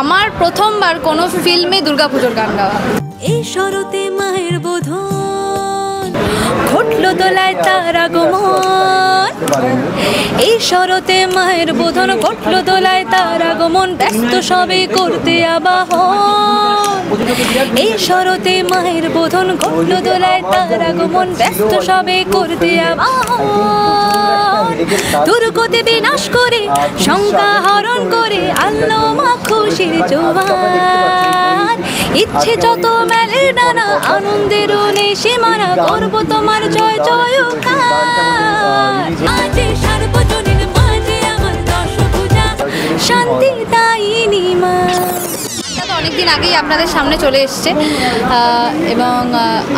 আমার প্রথমবার কোনো ফিল্মে দুর্গাপুজোর গান গাওয়া। এই শরতে মায়ের বোধন ঘটলো দোলায় তার আগমন, এই শরতে মায়ের বোধন ঘটলো দোলায় তার আগমন, ব্যস্ত সবে করতে আবাহন। এই শরতে মায়ের বোধন ঘটলো দোলায় তার আগমন, ব্যস্ত সবে করতে আবাহন। দুর্গতি বিনাশ করে শঙ্কা হরণ করে আনলো মা খুশির জোয়ার। ইচ্ছে যত মেলে নানা আনন্দের সীমানা, করব তোমার জয় জয়কার। মাঝে সার্বজনীন মাঝে আমার দশভুজা শান্তি দায়িনী মা। অনেকদিন আগেই আপনাদের সামনে চলে এসছে এবং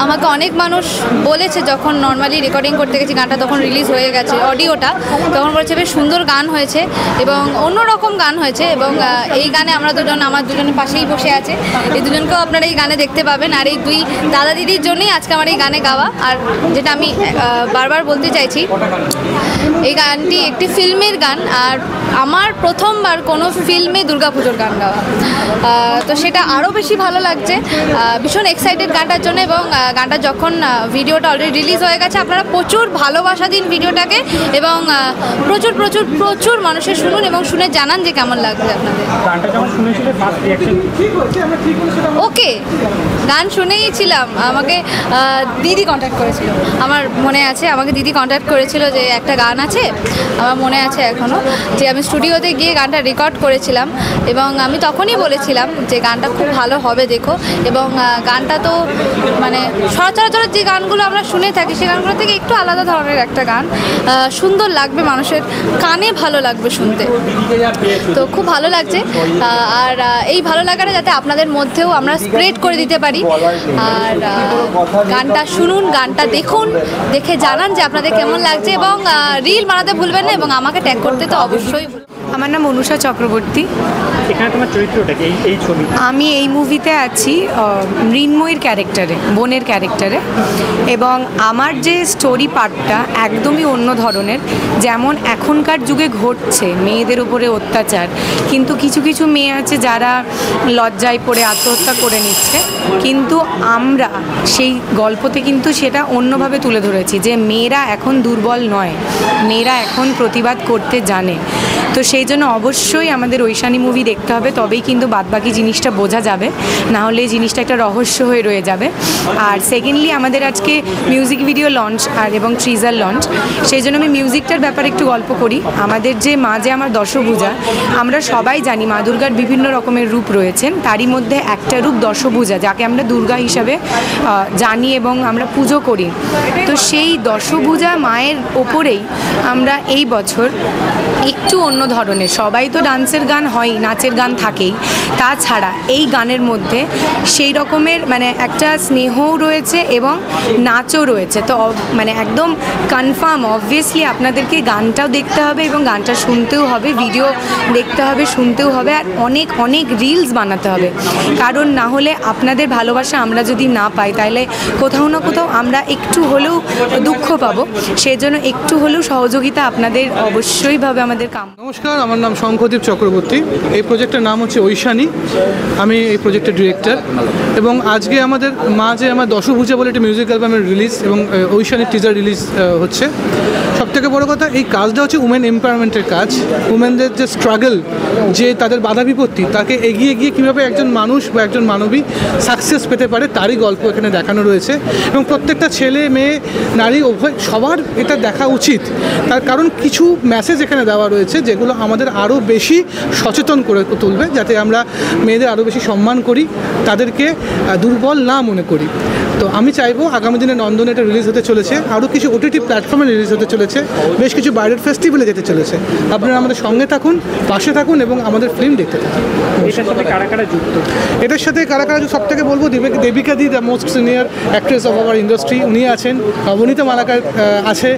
আমাকে অনেক মানুষ বলেছে, যখন নর্মালি রেকর্ডিং করতে গেছি গানটা তখন রিলিজ হয়ে গেছে অডিওটা, তখন বলেছে বেশ সুন্দর গান হয়েছে এবং অন্যরকম গান হয়েছে। এবং এই গানে আমরা আমার দুজনের পাশেই বসে আছে, এই দুজনকেও আপনারা এই গানে দেখতে পাবেন। আর এই দুই দাদা দিদির জন্যই আজকে আমার এই গানে গাওয়া। আর যেটা আমি বারবার বলতে চাইছি, এই গানটি একটি ফিল্মের গান, আর আমার প্রথমবার কোনো ফিল্মে দুর্গাপুজোর গান গাওয়া, তো সেটা আরও বেশি ভালো লাগছে। ভীষণ এক্সাইটেড গানটার জন্য। এবং গানটা যখন ভিডিওটা অলরেডি রিলিজ হয়ে গেছে, আপনারা প্রচুর ভালোবাসা দিন ভিডিওটাকে এবং প্রচুর প্রচুর প্রচুর মানুষের শুনুন এবং শুনে জানান যে কেমন লাগছে আপনাদের। ওকে, গান শুনেই ছিলাম, আমাকে দিদি কন্ট্যাক্ট করেছিল, আমার মনে আছে, আমাকে দিদি কন্ট্যাক্ট করেছিল যে একটা গান আছে, আমার মনে আছে এখনও, যে আমি স্টুডিওতে গিয়ে গানটা রেকর্ড করেছিলাম এবং আমি তখনই বলেছিলাম যে গানটা খুব ভালো হবে দেখো। এবং গানটা তো মানে সচরাচর যে গানগুলো আমরা শুনে থাকি সে গানগুলো থেকে একটু আলাদা ধরনের একটা গান, সুন্দর লাগবে, মানুষের কানে ভালো লাগবে শুনতে, তো খুব ভালো লাগছে। আর এই ভালো লাগাটা যাতে আপনাদের মধ্যেও আমরা স্প্রেড করে দিতে পারি। আর গানটা শুনুন, গানটা দেখুন, দেখে জানান যে আপনাদের কেমন লাগছে এবং রিল বানাতে ভুলবেন না এবং আমাকে ট্যাগ করতে তো অবশ্যই। আমার নাম অনুষা চক্রবর্তী। এখানে তোমার চরিত্রটা কি এই ছবি? আমি এই মুভিতে আছি মৃন্ময়ীর ক্যারেক্টারে, বোনের ক্যারেক্টারে। এবং আমার যে স্টোরি পার্টটা একদমই অন্য ধরনের। যেমন এখনকার যুগে ঘটছে মেয়েদের উপরে অত্যাচার, কিন্তু কিছু কিছু মেয়ে আছে যারা লজ্জায় পড়ে আত্মহত্যা করে নিচ্ছে, কিন্তু আমরা সেই গল্পতে কিন্তু সেটা অন্যভাবে তুলে ধরেছি যে মেয়েরা এখন দুর্বল নয়, মেয়েরা এখন প্রতিবাদ করতে জানে। তো সেই জন্য অবশ্যই আমাদের ঐশানী মুভি দেখতে হবে, তবেই কিন্তু বাদবাকি জিনিসটা বোঝা যাবে, না হলে এই জিনিসটা একটা রহস্য হয়ে রয়ে যাবে। আর সেকেন্ডলি আমাদের আজকে মিউজিক ভিডিও লঞ্চ আর এবং ট্রিজার লঞ্চ, সেই জন্য আমি মিউজিকটার ব্যাপারে একটু গল্প করি। আমাদের যে মা যে আমার দশভুজা, আমরা সবাই জানি মা দুর্গার বিভিন্ন রকমের রূপ রয়েছেন, তারই মধ্যে একটা রূপ দশভুজা, যাকে আমরা দুর্গা হিসাবে জানি এবং আমরা পুজো করি। তো সেই দশভুজা মায়ের ওপরেই আমরা এই বছর একটু অন্য ধরনের, সবাই তো ডান্সের গান হয়, নাচের গান থাকেই, তাছাড়া এই গানের মধ্যে সেই রকমের মানে একটা স্নেহও রয়েছে এবং নাচও রয়েছে। তো মানে একদম কনফার্ম অবভিয়াসলি আপনাদেরকে গানটাও দেখতে হবে এবং গানটা শুনতেও হবে, ভিডিও দেখতে হবে, শুনতেও হবে, আর অনেক অনেক রিলস বানাতে হবে। কারণ না হলে আপনাদের ভালোবাসা আমরা যদি না পাই, তাহলে কোথাও না কোথাও আমরা একটু হলেও দুঃখ পাবো। সেই জন্য একটু হলেও সহযোগিতা আপনাদের অবশ্যইভাবে আমাদের কাম। নমস্কার, আমার নাম শঙ্খদীপ চক্রবর্তী। এই প্রজেক্টের নাম হচ্ছে ঐশানী, আমি এই প্রজেক্টের ডিরেক্টর। এবং আজকে আমাদের মা যে আমার দশভুজা বলে একটা মিউজিক অ্যালবামের রিলিজ এবং ঐশানীর টিজার রিলিজ হচ্ছে। সবথেকে বড় কথা, এই কাজটা হচ্ছে উমেন এম্পাওয়ারমেন্টের কাজ। উমেনদের যে স্ট্রাগল, যে তাদের বাধা বিপত্তি, তাকে এগিয়ে গিয়ে কীভাবে একজন মানুষ বা একজন মানবী সাকসেস পেতে পারে, তারই গল্প এখানে দেখানো রয়েছে। এবং প্রত্যেকটা ছেলে মেয়ে নারী উভয় সবার এটা দেখা উচিত, তার কারণ কিছু মেসেজ এখানে দেওয়া রয়েছে যেগুলো আমাদের আরও বেশি সচেতন করে তুলবে, যাতে আমরা মেয়েদের আরও বেশি সম্মান করি, তাদেরকে দুর্বল না মনে করি। তো আমি চাইবো আগামী দিনে নন্দনে এটা রিলিজ হতে চলেছে, আরও কিছু ওটিটি প্ল্যাটফর্মে রিলিজ হতে চলেছে, বেশ কিছু বাইরের ফেস্টিভ্যালে যেতে চলেছে। আপনারা আমাদের সঙ্গে থাকুন, পাশে থাকুন এবং আমাদের ফিল্ম দেখতে থাকুন। এটার সাথে কারা কারা যুক্ত? এটার সাথে কারা কারা সব থেকে বলবো, দেবিকা দি, the most senior actress of our industry, উনি আছেন। বনিতা মালাকার আছে,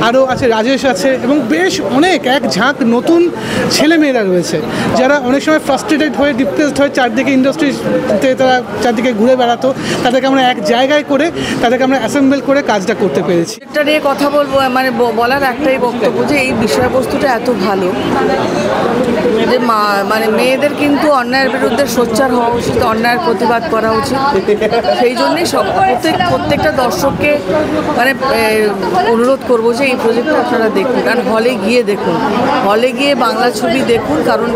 আরও আছে রাজেশ আছে, এবং বেশ অনেক এক ঝাঁক নতুন ছেলেমেয়েরা রয়েছে যারা অনেক সময় ফ্রাস্ট্রেটেড হয়ে ডিপ্রেসড হয়ে চারদিকে ইন্ডাস্ট্রিতে তারা চারদিকে ঘুরে বেড়াতো, তাদেরকে আমরা এক জায়গায় জায়গায় করে তাদেরকে আমরা অ্যাসেম্বল করে কাজটা করতে পেরেছি। এটা নিয়ে কথা বলবো, মানে বলার একটাই বক্তব্য যে এই বিষয়বস্তুটা এত ভালো যে মানে মেয়েদের কিন্তু অন্যায়ের বিরুদ্ধে সোচ্চার হওয়া উচিত, অন্যায়ের প্রতিবাদ করা উচিত। সেই জন্যই প্রত্যেকটা দর্শককে মানে অনুরোধ করবো যে এই প্রজেক্টটা আপনারা দেখুন, কারণ হলে গিয়ে দেখুন, হলে গিয়ে বাংলা ছবি দেখুন, কারণ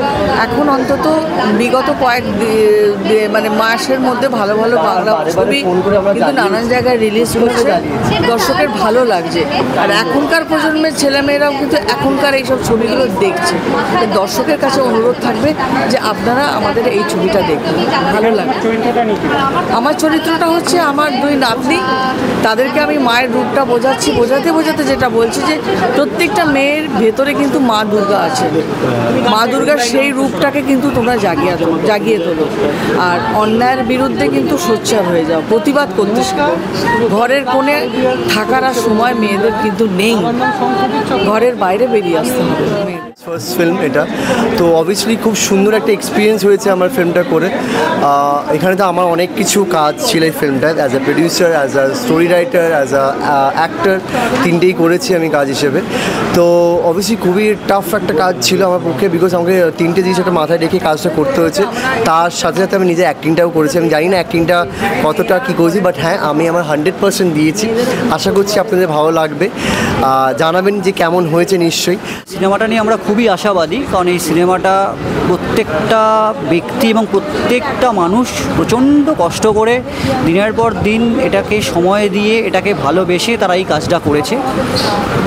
এখন অন্তত বিগত মানে মাসের মধ্যে ভালো ভালো বাংলা ছবি কিন্তু নানান জায়গায় রিলিজ করছে, দর্শকের ভালো লাগছে। আর এখনকার প্রজন্মের ছেলেমেয়েরাও কিন্তু এখনকার এইসব ছবিগুলো দেখছে। দর্শকের কাছে অনুরোধ থাকবে যে আপনারা আমাদের এই ছবিটা দেখুন, ভালো লাগবে। আমার চরিত্রটা হচ্ছে আমার 2 নাতনি, তাদেরকে আমি মায়ের রূপটা বোঝাতে বোঝাতে যেটা বলছি যে প্রত্যেকটা মেয়ের ভেতরে কিন্তু মা দুর্গা আছে, মা দুর্গার সেই রূপটাকে কিন্তু তোমরা জাগিয়ে তোলো। আর অন্যায়ের বিরুদ্ধে কিন্তু সোচ্চার হয়ে যাও, প্রতিবাদ করতে শেখো। ঘরের কোণে থাকার আর সময় মেয়েদের কিন্তু নেই, ঘরের বাইরে বেরিয়ে আসতে হবে। ফার্স্ট ফিল্ম এটা, তো অবভিয়াসলি খুব সুন্দর একটা এক্সপিরিয়েন্স হয়েছে আমার ফিল্মটা করে। এখানে তো আমার অনেক কিছু কাজ ছিল এই ফিল্মটায়, as a producer, as a story writer, as a actor, 3টেই করেছি আমি কাজ হিসেবে। তো অবভিয়াসলি খুবই টাফ একটা কাজ ছিল আমার পক্ষে, বিকজ আমাকে 3টে জিনিস একটা মাথায় রেখে কাজটা করতে হয়েছে। তার সাথে সাথে আমি নিজে অ্যাক্টিংটাও করেছি। আমি জানি না অ্যাক্টিংটা কতটা কী করেছি, বাট হ্যাঁ আমি আমার 100% দিয়েছি। আশা করছি আপনাদের ভালো লাগবে, জানাবেন যে কেমন হয়েছে। নিশ্চয়ই সিনেমাটা নিয়ে আমরা খুবই আশাবাদী, কারণ এই সিনেমাটা প্রত্যেকটা ব্যক্তি এবং প্রত্যেকটা মানুষ প্রচণ্ড কষ্ট করে দিনের পর দিন এটাকে সময় দিয়ে এটাকে ভালোবেসে তারা এই কাজটা করেছে।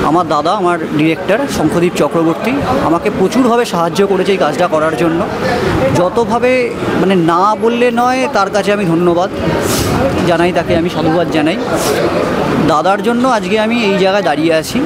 আমার দাদা, আমার ডিরেক্টর শঙ্খদীপ চক্রবর্তী আমাকে প্রচুরভাবে সাহায্য করেছে এই কাজটা করার জন্য। যতভাবে মানে না বললে নয়, তার কাছে আমি ধন্যবাদ জানাই, তাকে আমি সাধুবাদ জানাই। দাদার জন্য আজকে আমি এই জায়গায় দাঁড়িয়ে আছি।